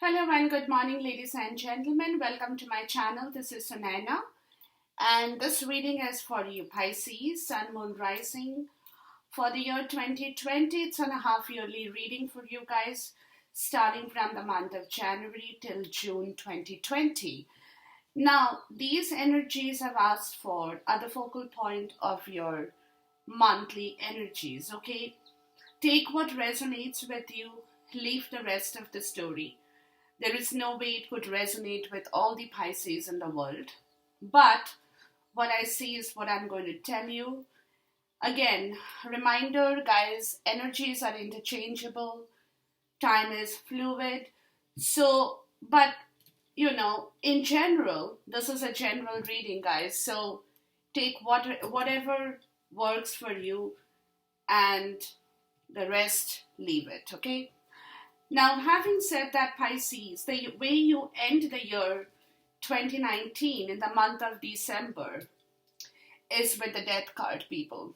Hello and good morning, ladies and gentlemen. Welcome to my channel. This is Sunaina, and this reading is for you, Pisces, Sun, Moon, Rising. For the year 2020, it's a half yearly reading for you guys, starting from the month of January till June 2020. Now, these energies I've asked for are the focal point of your monthly energies, okay? Take what resonates with you, leave the rest of the story. There is no way it could resonate with all the Pisces in the world. But what I see is what I'm going to tell you. Again, reminder, guys, energies are interchangeable, time is fluid. But in general, this is a general reading, guys. So take whatever works for you and the rest, leave it, okay? Now, having said that, Pisces, the way you end the year 2019 in the month of December is with the death card, people.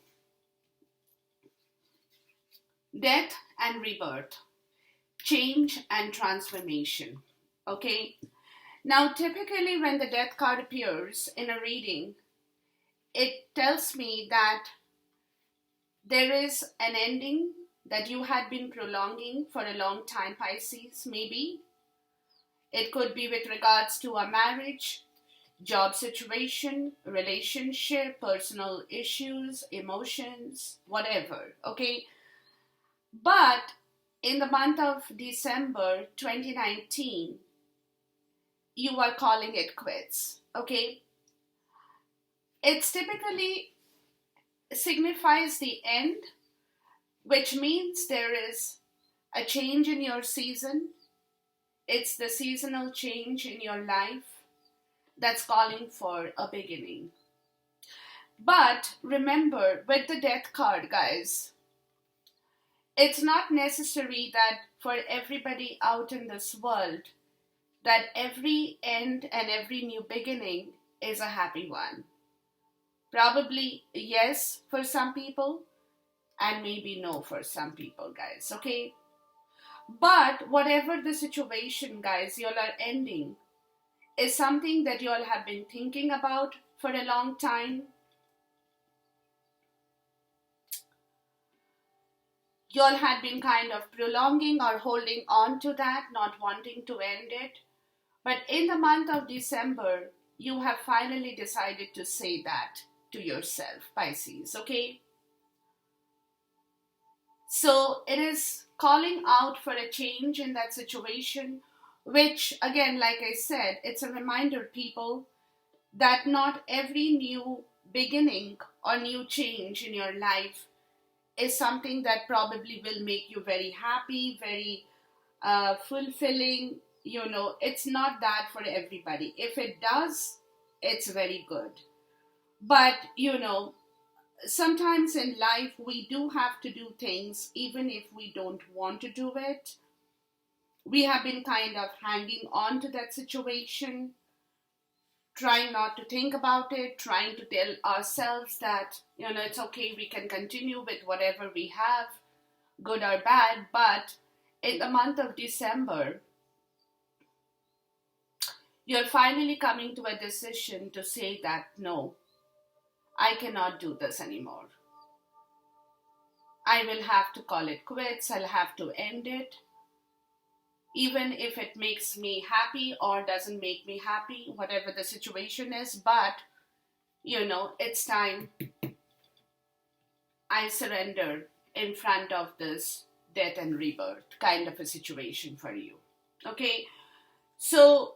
Death and rebirth, change and transformation, okay? Now, typically when the death card appears in a reading, it tells me that there is an ending that you had been prolonging for a long time, Pisces, maybe. It could be with regards to a marriage, job situation, relationship, personal issues, emotions, whatever, okay? But in the month of December 2019, you are calling it quits, okay? It typically signifies the end, which means there is a change in your season. It's the seasonal change in your life that's calling for a beginning. But remember, with the death card, guys, it's not necessary that for everybody out in this world that every end and every new beginning is a happy one. Probably yes for some people, and maybe no for some people, guys, okay? But whatever the situation, guys, y'all are ending is something that y'all have been thinking about for a long time. Y'all had been kind of prolonging or holding on to that, not wanting to end it. But in the month of December, you have finally decided to say that to yourself, Pisces, okay? So it is calling out for a change in that situation, which again, like I said, it's a reminder, people, that not every new beginning or new change in your life is something that probably will make you very happy, very fulfilling. It's not that for everybody. If it does, it's very good. But sometimes in life we do have to do things even if we don't want to do it. We have been kind of hanging on to that situation, trying not to think about it, trying to tell ourselves that it's okay, we can continue with whatever we have, good or bad. But in the month of December, you're finally coming to a decision to say that no, I cannot do this anymore. I will have to call it quits. I'll have to end it. Even if it makes me happy or doesn't make me happy, whatever the situation is. But, it's time I surrender in front of this death and rebirth kind of a situation for you. Okay? So,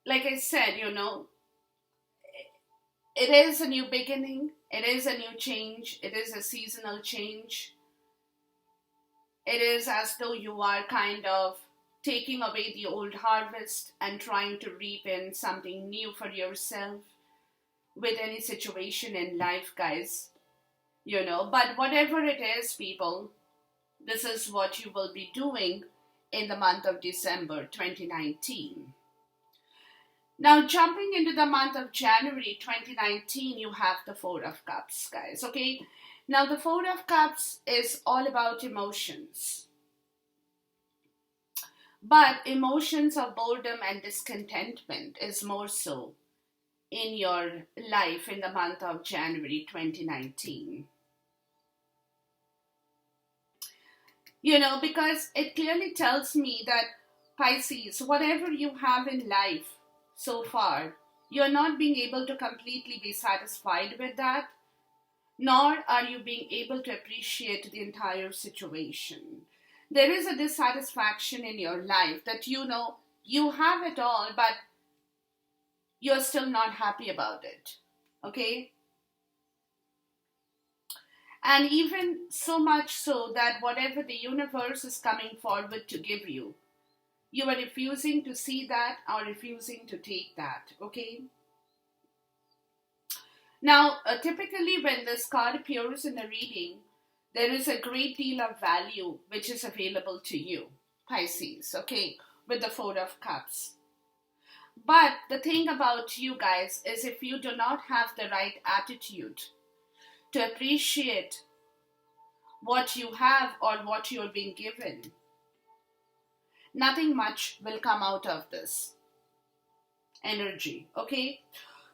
like I said, it is a new beginning, it is a new change, it is a seasonal change. It is as though you are kind of taking away the old harvest and trying to reap in something new for yourself with any situation in life, guys. But whatever it is, people, this is what you will be doing in the month of December 2019. Now, jumping into the month of January 2019, you have the Four of Cups, guys, okay? Now, the Four of Cups is all about emotions. But emotions of boredom and discontentment is more so in your life in the month of January 2019. Because it clearly tells me that Pisces, whatever you have in life so far, you're not being able to completely be satisfied with that, nor are you being able to appreciate the entire situation. There is a dissatisfaction in your life that you have it all, but you're still not happy about it. Okay? And even so much so that whatever the universe is coming forward to give you, you are refusing to see that or refusing to take that. Okay? Now, typically, when this card appears in a reading, there is a great deal of value which is available to you, Pisces, okay, with the Four of Cups. But the thing about you guys is if you do not have the right attitude to appreciate what you have or what you're being given, nothing much will come out of this energy, okay?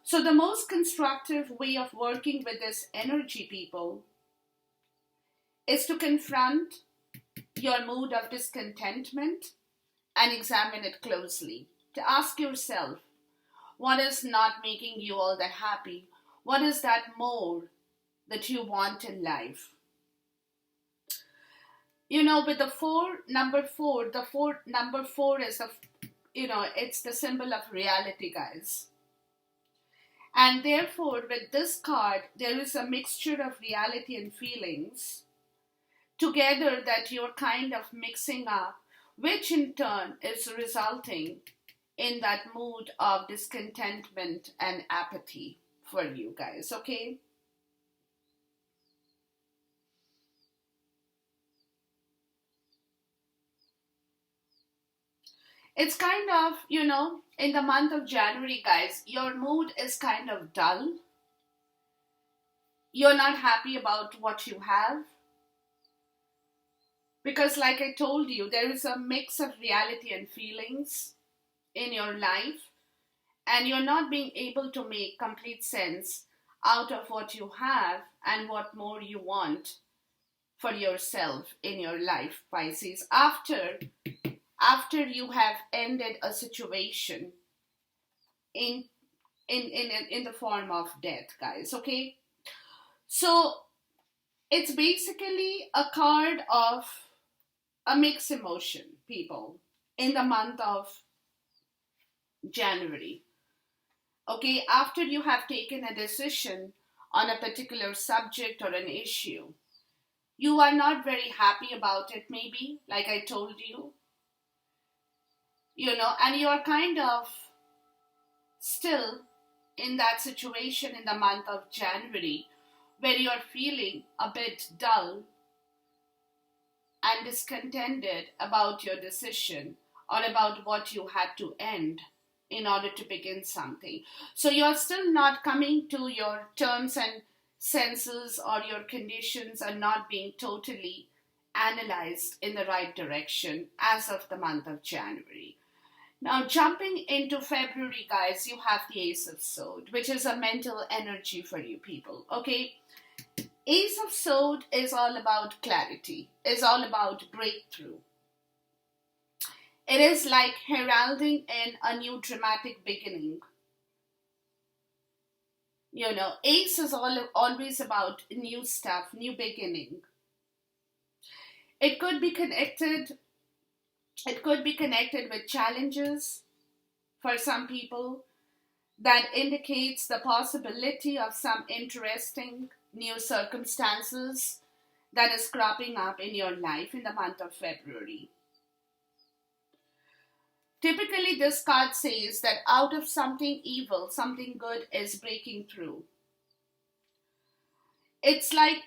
So, the most constructive way of working with this energy, people, is to confront your mood of discontentment and examine it closely. To ask yourself, what is not making you all that happy? What is that more that you want in life? With the number four is it's the symbol of reality, guys. And therefore, with this card, there is a mixture of reality and feelings together that you're kind of mixing up, which in turn is resulting in that mood of discontentment and apathy for you guys, okay? It's kind of, in the month of January, guys, your mood is kind of dull. You're not happy about what you have. Because, like I told you, there is a mix of reality and feelings in your life, and you're not being able to make complete sense out of what you have and what more you want for yourself in your life, Pisces, after you have ended a situation in in the form of death, guys, okay? So it's basically a card of a mixed emotion, people, in the month of January. Okay, after you have taken a decision on a particular subject or an issue, you are not very happy about it, maybe, like I told you, and you are kind of still in that situation in the month of January where you are feeling a bit dull and discontented about your decision or about what you had to end in order to begin something. So you're still not coming to your terms and senses, or your conditions are not being totally analyzed in the right direction as of the month of January. Now, jumping into February, guys, you have the Ace of Swords, which is a mental energy for you people, okay? Ace of Swords is all about clarity, is all about breakthrough. It is like heralding in a new dramatic beginning. Ace is always about new stuff, new beginning. It could be connected. It could be connected with challenges for some people that indicates the possibility of some interesting new circumstances that is cropping up in your life in the month of February. Typically, this card says that out of something evil, something good is breaking through. It's like,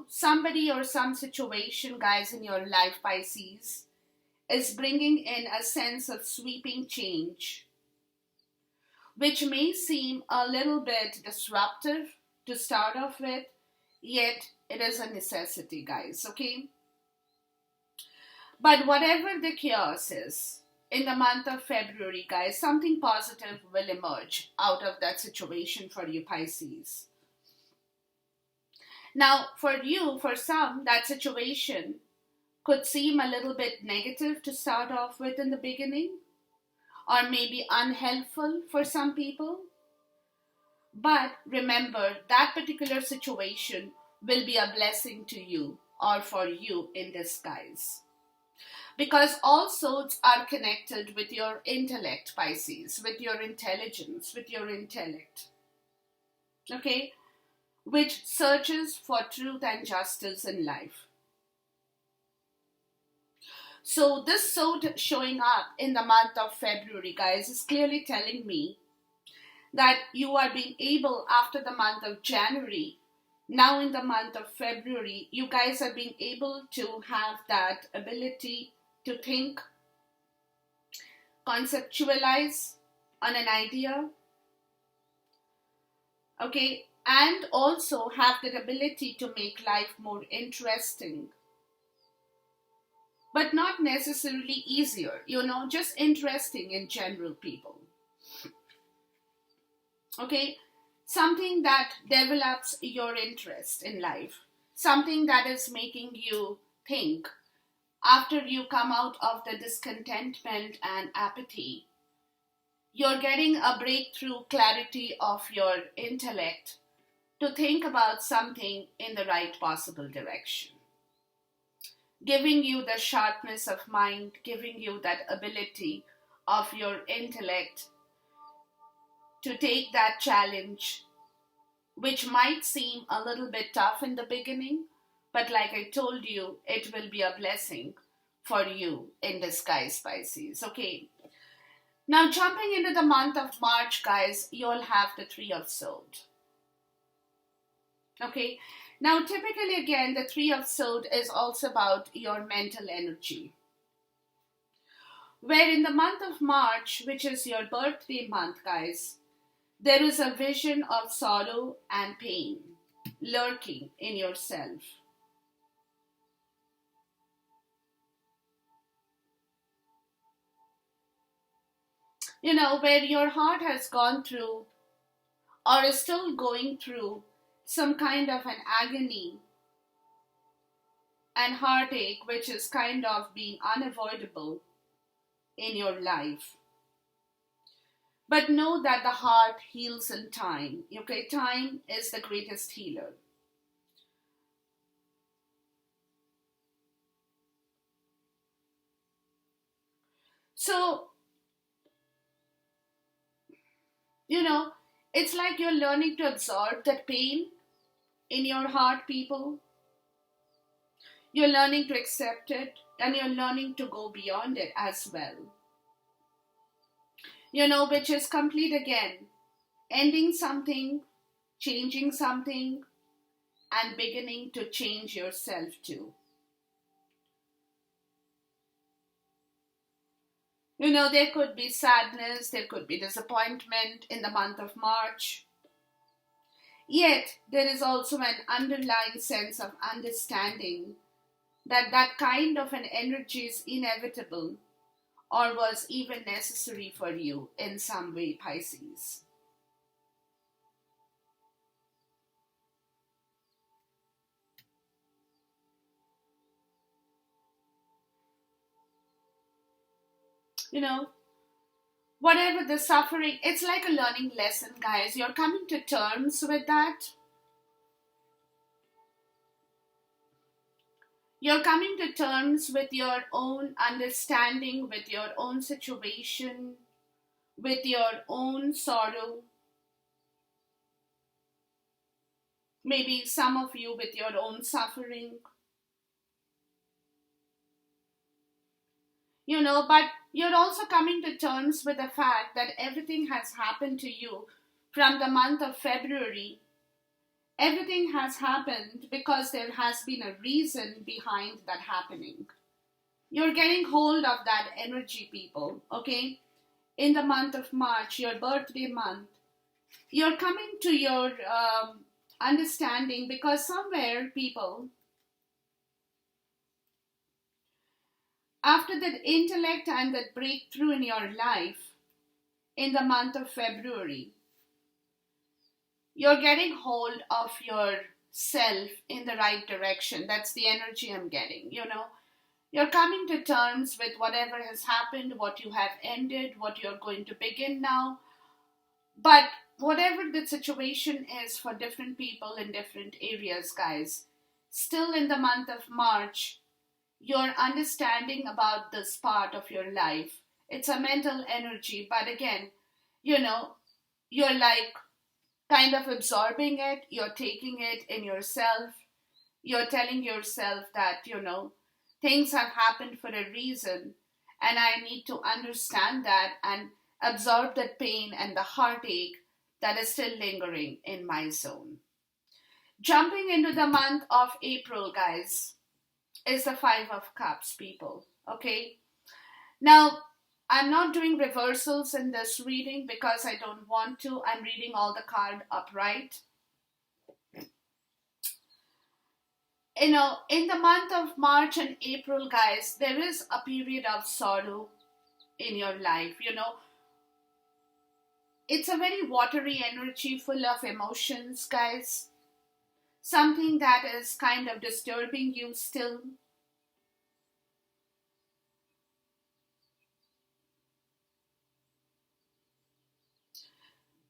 somebody or some situation, guys, in your life, Pisces, is bringing in a sense of sweeping change, which may seem a little bit disruptive to start off with, yet it is a necessity, guys, okay? But whatever the chaos is, in the month of February, guys, something positive will emerge out of that situation for you, Pisces. Now, for you, for some, that situation could seem a little bit negative to start off with in the beginning, or maybe unhelpful for some people. But remember, that particular situation will be a blessing to you or for you in disguise. Because all souls are connected with your intellect, Pisces, with your intelligence, with your intellect. Okay? Which searches for truth and justice in life. So this soul showing up in the month of February, guys, is clearly telling me that you are being able, after the month of January, now in the month of February, you guys are being able to have that ability to think, conceptualize on an idea, okay, and also have that ability to make life more interesting. But not necessarily easier, just interesting in general, people. Okay, something that develops your interest in life, something that is making you think after you come out of the discontentment and apathy. You're getting a breakthrough clarity of your intellect to think about something in the right possible direction, giving you the sharpness of mind, giving you that ability of your intellect to take that challenge, which might seem a little bit tough in the beginning, but like I told you, it will be a blessing for you in disguise, Pisces. Okay. Now, jumping into the month of March, guys, you'll have the Three of Swords. Okay. Now, typically, again, the Three of Swords is also about your mental energy. Where in the month of March, which is your birthday month, guys, there is a vision of sorrow and pain lurking in yourself. Where your heart has gone through or is still going through some kind of an agony and heartache, which is kind of being unavoidable in your life. But know that the heart heals in time. Okay, time is the greatest healer. So, it's like you're learning to absorb that pain in your heart, people. You're learning to accept it and you're learning to go beyond it as well. Which is complete again. Ending something, changing something, and beginning to change yourself too. There could be sadness, there could be disappointment in the month of March. Yet, there is also an underlying sense of understanding that that kind of an energy is inevitable or was even necessary for you in some way, Pisces. Whatever the suffering, it's like a learning lesson, guys. You're coming to terms with that. You're coming to terms with your own understanding, with your own situation, with your own sorrow. Maybe some of you with your own suffering. But you're also coming to terms with the fact that everything has happened to you from the month of February. Everything has happened because there has been a reason behind that happening. You're getting hold of that energy, people, okay? In the month of March, your birthday month, you're coming to your understanding because somewhere, people, After that intellect and that breakthrough in your life in the month of February, you're getting hold of yourself in the right direction. That's the energy I'm getting, You're coming to terms with whatever has happened, what you have ended, what you're going to begin now. But whatever the situation is for different people in different areas, guys, still in the month of March, you're understanding about this part of your life. It's a mental energy, but again, you're like kind of absorbing it, you're taking it in yourself, you're telling yourself that, things have happened for a reason, and I need to understand that and absorb that pain and the heartache that is still lingering in my zone. Jumping into the month of April, guys, is the Five of Cups, people. Okay? Now, I'm not doing reversals in this reading because I don't want to. I'm reading all the card upright. In the month of March and April, guys, there is a period of sorrow in your life. It's a very watery energy full of emotions, guys. Something that is kind of disturbing you still.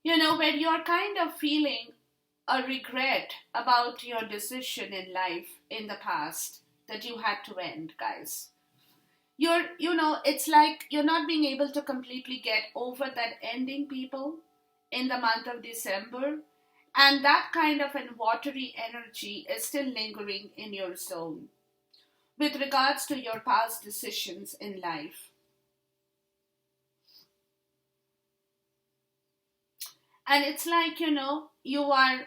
Where you're kind of feeling a regret about your decision in life in the past that you had to end, guys. It's like you're not being able to completely get over that ending, people, in the month of December. And that kind of an watery energy is still lingering in your zone with regards to your past decisions in life. And it's like, you are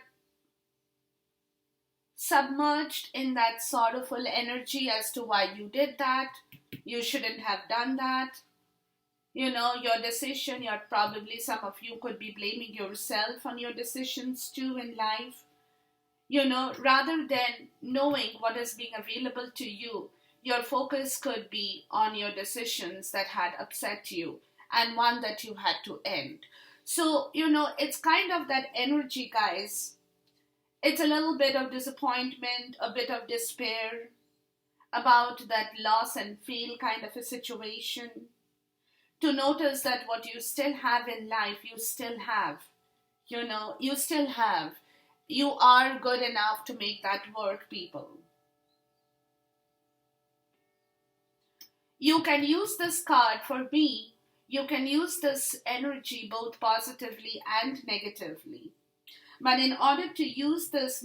submerged in that sorrowful energy as to why you did that. You shouldn't have done that. Your decision, some of you could be blaming yourself on your decisions too in life. Rather than knowing what is being available to you, your focus could be on your decisions that had upset you and one that you had to end. So, it's kind of that energy, guys. It's a little bit of disappointment, a bit of despair about that loss and fail kind of a situation. To notice that what you still have in life, you still have. You still have. You are good enough to make that work, people. You can use this card for me. You can use this energy both positively and negatively. But in order to use this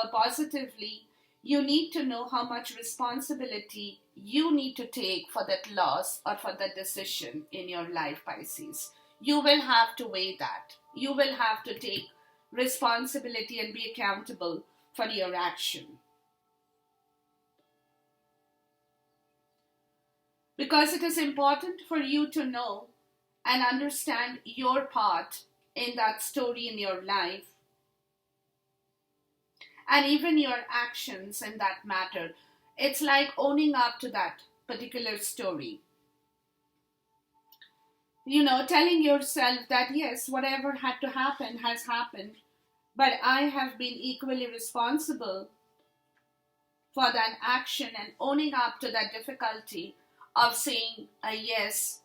positively, you need to know how much responsibility you need to take for that loss or for that decision in your life, Pisces. You will have to weigh that. You will have to take responsibility and be accountable for your action. Because it is important for you to know and understand your part in that story in your life. And even your actions in that matter. It's like owning up to that particular story. Telling yourself that yes, whatever had to happen has happened, but I have been equally responsible for that action and owning up to that difficulty of saying a yes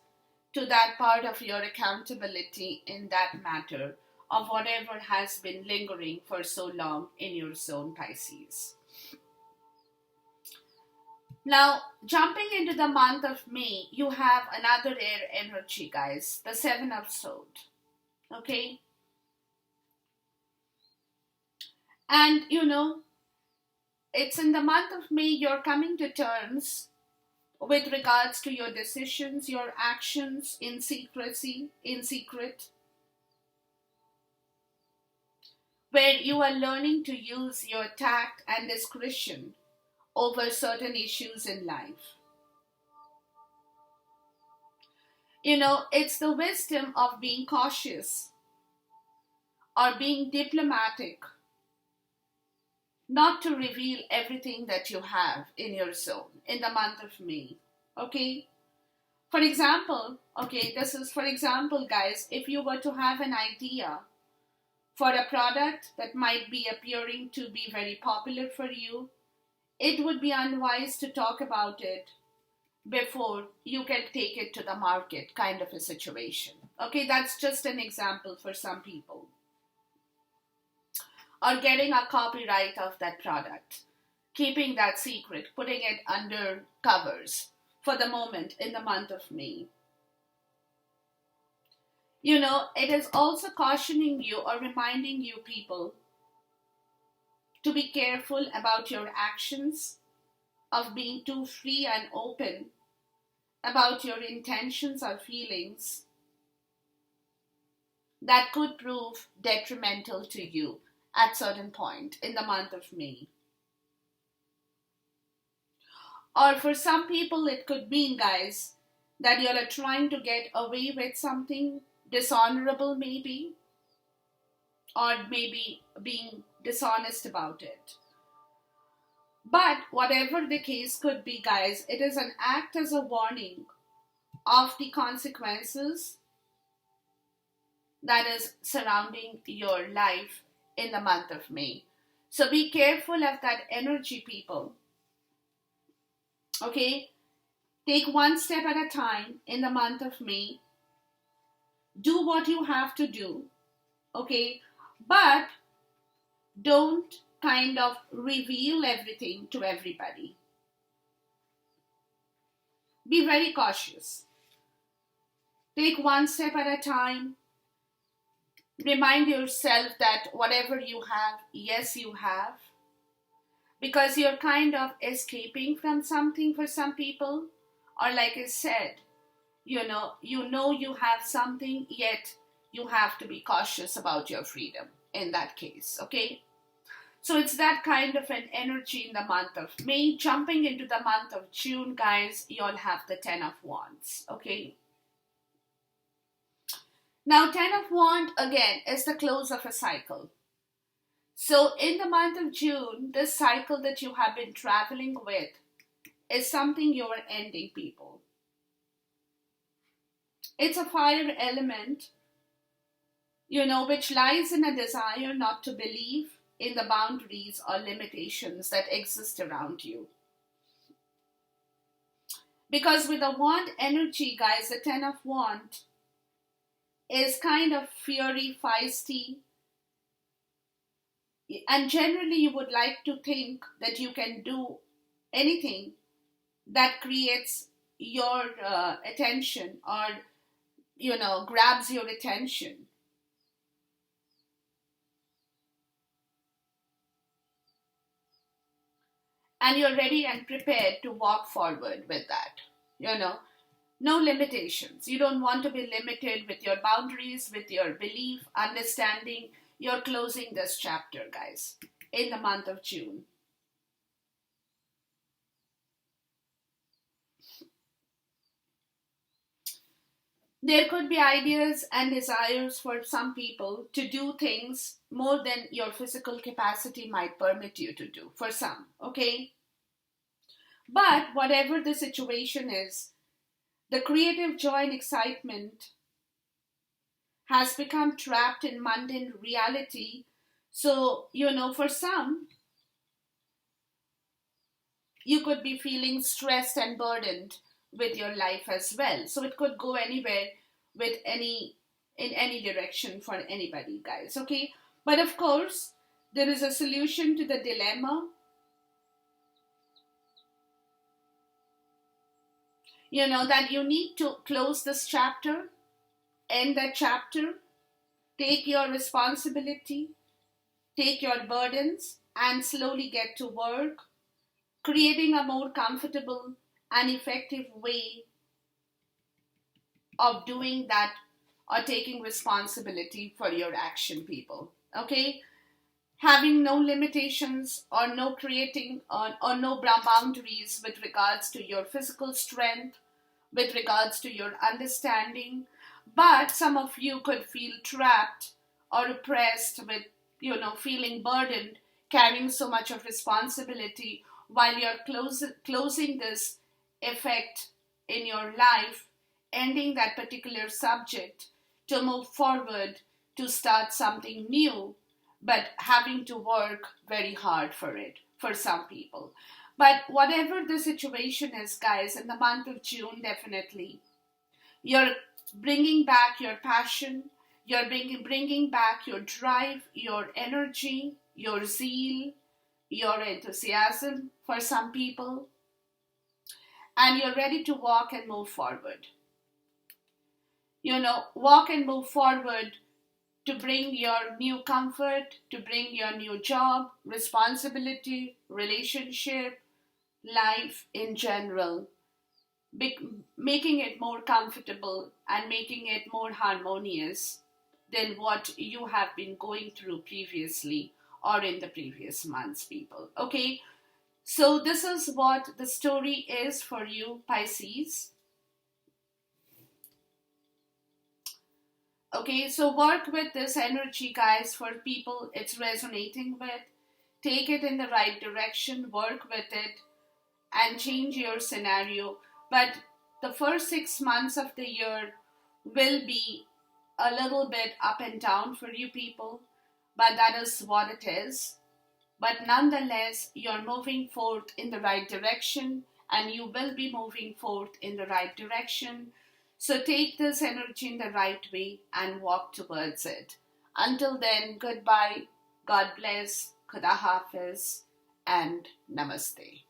to that part of your accountability in that matter of whatever has been lingering for so long in your zone, Pisces. Now, jumping into the month of May, you have another air energy, guys, the Seven of Swords. Okay? And, it's in the month of May you're coming to terms with regards to your decisions, your actions in secret, where you are learning to use your tact and discretion over certain issues in life. It's the wisdom of being cautious or being diplomatic, not to reveal everything that you have in your zone in the month of May. Okay. For example, okay, this is for example, guys, if you were to have an idea for a product that might be appearing to be very popular for you, it would be unwise to talk about it before you can take it to the market, kind of a situation. Okay, that's just an example for some people. Or getting a copyright of that product, keeping that secret, putting it under covers for the moment in the month of May. It is also cautioning you or reminding you people to be careful about your actions, of being too free and open about your intentions or feelings that could prove detrimental to you at certain point in the month of May. Or for some people, it could mean, guys, that you're trying to get away with something dishonorable, maybe, or maybe being dishonest about it. But whatever the case could be, guys, it is an act as a warning of the consequences that is surrounding your life in the month of May. So be careful of that energy, people. Okay? Take one step at a time in the month of May. Do what you have to do. Okay? But don't kind of reveal everything to everybody. Be very cautious. Take one step at a time. Remind yourself that whatever you have, yes, you have. Because you're kind of escaping from something for some people. Or like I said, you know you have something, yet you have to be cautious about your freedom in that case, okay? So it's that kind of an energy in the month of May. Jumping into the month of June, guys, you'll have the Ten of Wands, okay? Now, Ten of Wands, again, is the close of a cycle. So in the month of June, this cycle that you have been traveling with is something you are ending, people. It's a fire element, which lies in a desire not to believe in the boundaries or limitations that exist around you. Because with the wand energy, guys, the Ten of Wands is kind of fiery, feisty, and generally you would like to think that you can do anything that creates your attention or, grabs your attention. And you're ready and prepared to walk forward with that. No limitations. You don't want to be limited with your boundaries, with your belief, understanding. You're closing this chapter, guys, in the month of June. There could be ideas and desires for some people to do things more than your physical capacity might permit you to do, for some, okay? But whatever the situation is, the creative joy and excitement has become trapped in mundane reality. So, for some, you could be feeling stressed and burdened with your life as well. So it could go anywhere in any direction for anybody, guys, okay? But of course, there is a solution to the dilemma. That you need to close this chapter, end that chapter, take your responsibility, take your burdens, and slowly get to work, creating a more comfortable and effective way of doing that or taking responsibility for your action, people. Okay? Having no limitations or no creating or no boundaries with regards to your physical strength, with regards to your understanding. But some of you could feel trapped or oppressed with, feeling burdened, carrying so much of responsibility while you're closing this effect in your life, ending that particular subject to move forward, to start something new, but having to work very hard for it for some people. But whatever the situation is, guys, in the month of June, definitely, you're bringing back your passion, you're bringing back your drive, your energy, your zeal, your enthusiasm for some people, and you're ready to walk and move forward. Walk and move forward to bring your new comfort, to bring your new job, responsibility, relationship, life in general, making it more comfortable and making it more harmonious than what you have been going through previously or in the previous months, people. Okay, so this is what the story is for you, Pisces. Okay, so work with this energy, guys, for people it's resonating with. Take it in the right direction, work with it, and change your scenario. But the first 6 months of the year will be a little bit up and down for you people, but that is what it is. But nonetheless, you're moving forth in the right direction, and you will be moving forth in the right direction. So take this energy in the right way and walk towards it. Until then, goodbye, God bless, Khuda Hafiz, and Namaste.